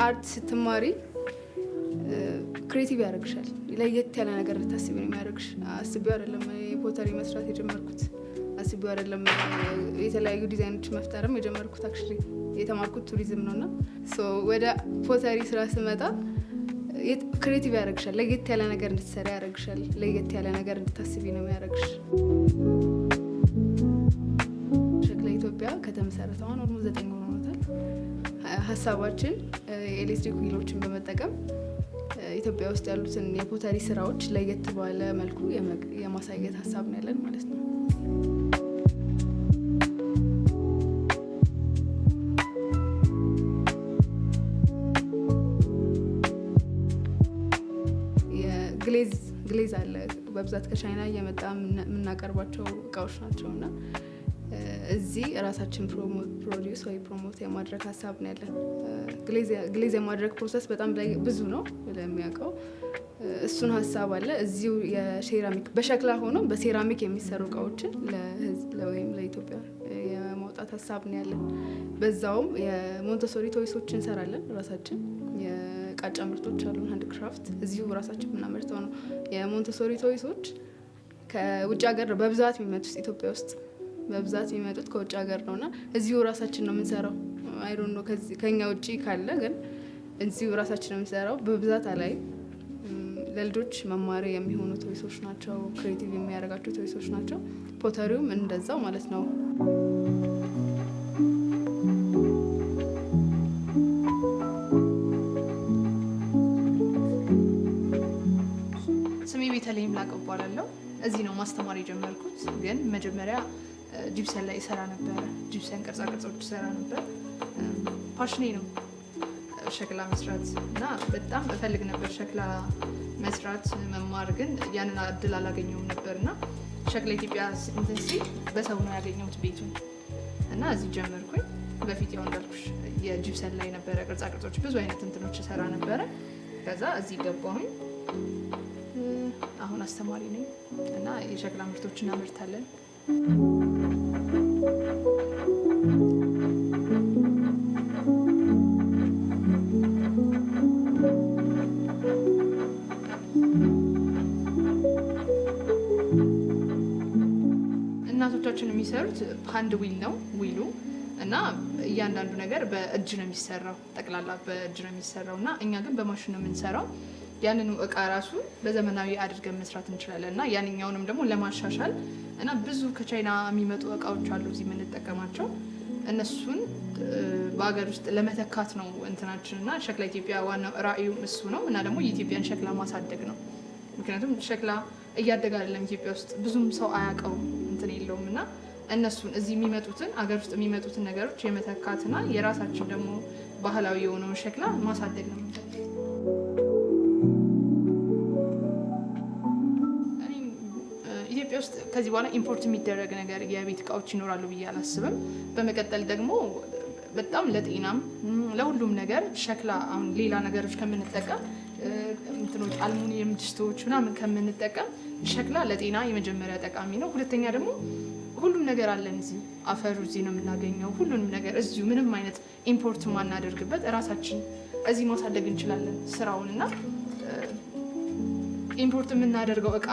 አርት ስትማሪ ክሬቲቭ ያደርግሻል። ለየት ያለ ነገር ልታስቢ ነው የሚያደርግሽ። አስቤው አይደለም ፖተሪ መስራት የጀመርኩት፣ አስቤው አይደለም የተለያዩ ዲዛይኖች መፍጠርም የጀመርኩት። አክቹዋሊ የተማርኩት ቱሪዝም ነውና ወደ ፖተሪ ስራ ስመጣ ክሬቲቭ ያደርግሻል። ለየት ያለ ነገር እንድትሰሪ ያደርግሻል። ለየት ያለ ነገር እንድታስቢ ነው የሚያደርግሽ። ሸክላ ኢትዮጵያ ከተመሰረተ አሁን ኦልሞስት 9 ወር ሆኖታል። ሀሳባችን የኤሌክትሪክ ዊሎችን በመጠቀም ኢትዮጵያ ውስጥ ያሉትን የፖተሪ ስራዎች ለየት ባለ መልኩ የማሳየት ሀሳብ ነው ያለን ማለት ነው። ግሌዝ አለ በብዛት ከቻይና እየመጣ የምናቀርባቸው እቃዎች ናቸው እና እዚህ ራሳችን ፕሮዲውስ ወይ ፕሮሞት የማድረግ ሀሳብ ነው ያለን። ግሌዝ የማድረግ ፕሮሰስ በጣም ብዙ ነው ለሚያውቀው። እሱን ሀሳብ አለ እዚሁ የሴራሚክ በሸክላ ሆኖ በሴራሚክ የሚሰሩ እቃዎችን ወይም ለኢትዮጵያ የማውጣት ሀሳብ ነው ያለን። በዛውም የሞንተሶሪ ቶይሶች እንሰራለን ራሳችን። የቃጫ ምርቶች አሉን ሃንድ ክራፍት እዚሁ ራሳችን የምናመርተው ነው። የሞንተሶሪ ቶይሶች ከውጭ ሀገር ነው በብዛት የሚመጡት። ኢትዮጵያ ውስጥ በብዛት የሚመጡት ከውጭ ሀገር ነውና እዚሁ ራሳችን ነው የምንሰራው። አይ ዶንት ኖ ከኛ ውጪ ካለ ግን እዚሁ ራሳችን ነው የምንሰራው። በብዛት ላይ ለልጆች መማሪያ የሚሆኑ ቶይሶች ናቸው። ክሬቲቭ የሚያደርጋቸው ቶይሶች ናቸው። ፖተሪውም እንደዛው ማለት ነው። ስሜ ቤተልሔም ላቀው እባላለሁ። እዚህ ነው ማስተማር የጀመርኩት። ግን መጀመሪያ ጂፕሰን ላይ እሰራ ነበር። ጂፕሰን ቅርጻ ቅርጾች እሰራ ነበር። ፓሽኔ ነው ሸክላ መስራት እና በጣም እፈልግ ነበር ሸክላ መስራት መማር፣ ግን ያንን እድል አላገኘውም ነበር እና ሸክላ ኢትዮጵያ እንትን ሲል በሰው ነው ያገኘሁት ቤቱን እና እዚህ ጀመርኩኝ። በፊት ያው እንዳልኩሽ የጂፕሰን ላይ ነበረ ቅርጻ ቅርጾች ብዙ አይነት እንትኖች እሰራ ነበረ። ከዛ እዚህ ገባሁኝ። አሁን አስተማሪ ነኝ እና የሸክላ ምርቶች እናመርታለን። እናቶቻችን የሚሰሩት ሃንድ ዊል ነው ዊሉ እና እያንዳንዱ ነገር በእጅ ነው የሚሰራው፣ ጠቅላላ በእጅ ነው የሚሰራው እና እኛ ግን በማሽን ነው የምንሰራው። ያንኑ እቃ ራሱ በዘመናዊ አድርገን መስራት እንችላለን እና ያንኛውንም ደግሞ ለማሻሻል እና ብዙ ከቻይና የሚመጡ እቃዎች አሉ እዚህ የምንጠቀማቸው እነሱን በሀገር ውስጥ ለመተካት ነው እንትናችን እና ሸክላ ኢትዮጵያ ዋናው ራዕዩ እሱ ነው እና ደግሞ የኢትዮጵያን ሸክላ ማሳደግ ነው። ምክንያቱም ሸክላ እያደገ አይደለም ኢትዮጵያ ውስጥ ብዙም ሰው አያውቀውም እንትን የለውም እና እነሱን እዚህ የሚመጡትን አገር ውስጥ የሚመጡትን ነገሮች የመተካትና የራሳችን ደግሞ ባህላዊ የሆነውን ሸክላ ማሳደግ ነው። ኢትዮጵያ ውስጥ ከዚህ በኋላ ኢምፖርት የሚደረግ ነገር የቤት እቃዎች ይኖራሉ ብዬ አላስብም። በመቀጠል ደግሞ በጣም ለጤናም ለሁሉም ነገር ሸክላ አሁን ሌላ ነገሮች ከምንጠቀም እንትኖች አልሙኒየም ድስቶች ምናምን ከምንጠቀም ሸክላ ለጤና የመጀመሪያ ጠቃሚ ነው። ሁለተኛ ደግሞ ሁሉም ነገር አለን እዚህ፣ አፈሩ እዚህ ነው የምናገኘው። ሁሉንም ነገር እዚሁ ምንም አይነት ኢምፖርት ማናደርግበት እራሳችን እዚህ ማሳደግ እንችላለን ስራውን እና ኢምፖርት የምናደርገው እቃ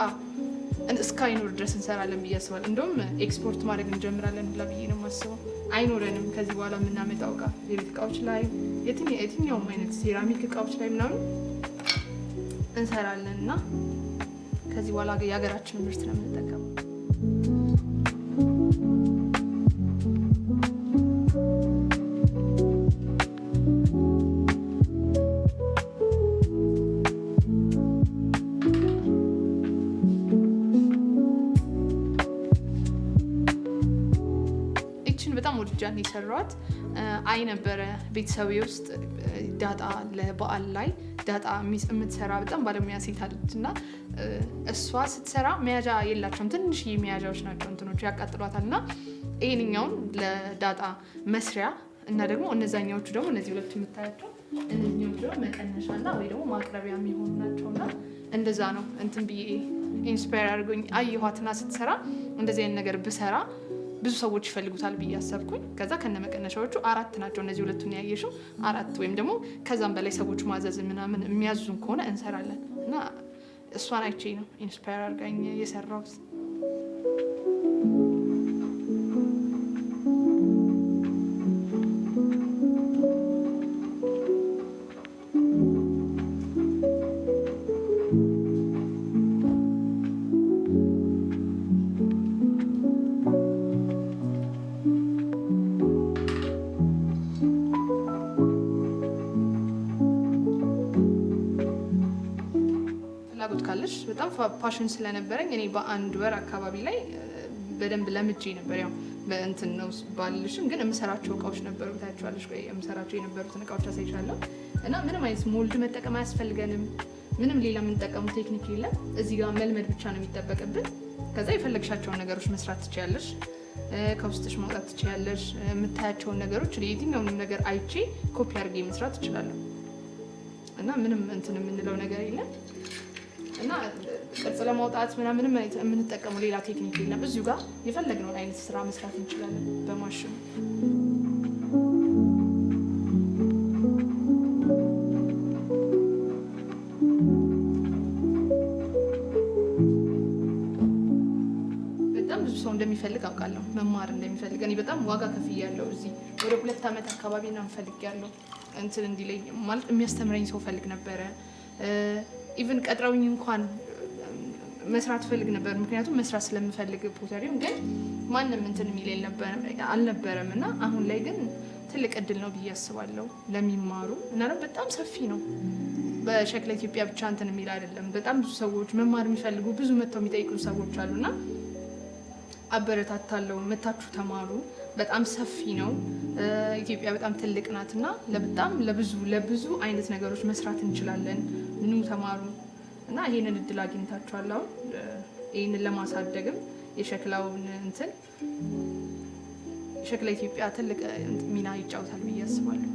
እስካይኖር ድረስ እንሰራለን ብዬ አስባለሁ። እንደውም ኤክስፖርት ማድረግ እንጀምራለን ብላ ብዬ ነው የማስበው። አይኖረንም ከዚህ በኋላ የምናመጣው እቃ የቤት እቃዎች ላይ የትኛውም አይነት ሴራሚክ እቃዎች ላይ ምናምን እንሰራለን እና ከዚህ በኋላ የሀገራችን ምርት ነው የምንጠቀመው። በጣም ወድጃን የሰራኋት አይ ነበረ ቤተሰቤ ውስጥ ዳጣ ለበዓል ላይ ዳጣ የምትሰራ በጣም ባለሙያ ሴት አለች እና እሷ ስትሰራ መያዣ የላቸውም፣ ትንሽዬ መያዣዎች ናቸው እንትኖቹ ያቃጥሏታል እና ይሄንኛውን ለዳጣ መስሪያ እና ደግሞ እነዛኛዎቹ ደግሞ እነዚህ ሁለቱ የምታያቸው እነዚህኞቹ ደግሞ መቀነሻና ወይ ደግሞ ማቅረቢያ የሚሆኑ ናቸውና እንደዛ ነው እንትን ብዬ ኢንስፓየር አድርጎኝ አየኋትና ስትሰራ እንደዚህ አይነት ነገር ብሰራ ብዙ ሰዎች ይፈልጉታል ብዬ አሰብኩኝ። ከዛ ከነመቀነሻዎቹ 4 ናቸው እነዚህ ሁለቱን ያየሽው 4 ወይም ደግሞ ከዛም በላይ ሰዎች ማዘዝ ምናምን የሚያዙን ከሆነ እንሰራለን እና እሷን አይቼ ነው ኢንስፓየር አድርጋኝ የሰራሁት። ፍላጎት ካለሽ በጣም ፓሽን ስለነበረኝ እኔ በአንድ ወር አካባቢ ላይ በደንብ ለምጄ ነበር። ያው በእንትን ነው ባልልሽም ግን የምሰራቸው እቃዎች ነበሩ። ታያቸዋለሽ ወይ የምሰራቸው የነበሩትን እቃዎች አሳይሻለሁ። እና ምንም አይነት ሞልድ መጠቀም አያስፈልገንም። ምንም ሌላ የምንጠቀሙ ቴክኒክ የለም። እዚህ ጋር መልመድ ብቻ ነው የሚጠበቅብን። ከዛ የፈለግሻቸውን ነገሮች መስራት ትችያለሽ። ከውስጥሽ ማውጣት ትችያለሽ። የምታያቸውን ነገሮች የትኛውንም ነገር አይቼ ኮፒ አድርጌ መስራት እችላለሁ። እና ምንም እንትን የምንለው ነገር የለም። እና ቅርጽ ለማውጣት ምንም አይነት የምንጠቀመው ሌላ ቴክኒክ የለም። እዚሁ ጋር የፈለግነውን አይነት ስራ መስራት እንችላለን በማሽኑ። በጣም ብዙ ሰው እንደሚፈልግ አውቃለሁ፣ መማር እንደሚፈልግ። እኔ በጣም ዋጋ ከፍያለሁ። እዚህ ወደ 2 ዓመት አካባቢ ነው ፈልጌያለሁ። እንትን እንዲለኝ ማለት የሚያስተምረኝ ሰው ፈልግ ነበረ። ኢቭን ቀጥረውኝ እንኳን መስራት ፈልግ ነበር፣ ምክንያቱም መስራት ስለምፈልግ ፖተሪውን። ግን ማንም እንትን የሚል አልነበረም። እና አሁን ላይ ግን ትልቅ እድል ነው ብዬ አስባለሁ ለሚማሩ። እና ደግሞ በጣም ሰፊ ነው። በሸክላ ኢትዮጵያ ብቻ እንትን የሚል አይደለም። በጣም ብዙ ሰዎች መማር የሚፈልጉ ብዙ መጥተው የሚጠይቁ ሰዎች አሉና አበረታታለሁ። መታችሁ ተማሩ። በጣም ሰፊ ነው። ኢትዮጵያ በጣም ትልቅ ናትና በጣም ለብዙ አይነት ነገሮች መስራት እንችላለን። ምኑ ተማሩ እና ይሄንን እድል አግኝታችኋል። አሁን ይሄንን ለማሳደግም የሸክላውን እንትን የሸክላ ኢትዮጵያ ትልቅ ሚና ይጫወታል ብዬ አስባለሁ።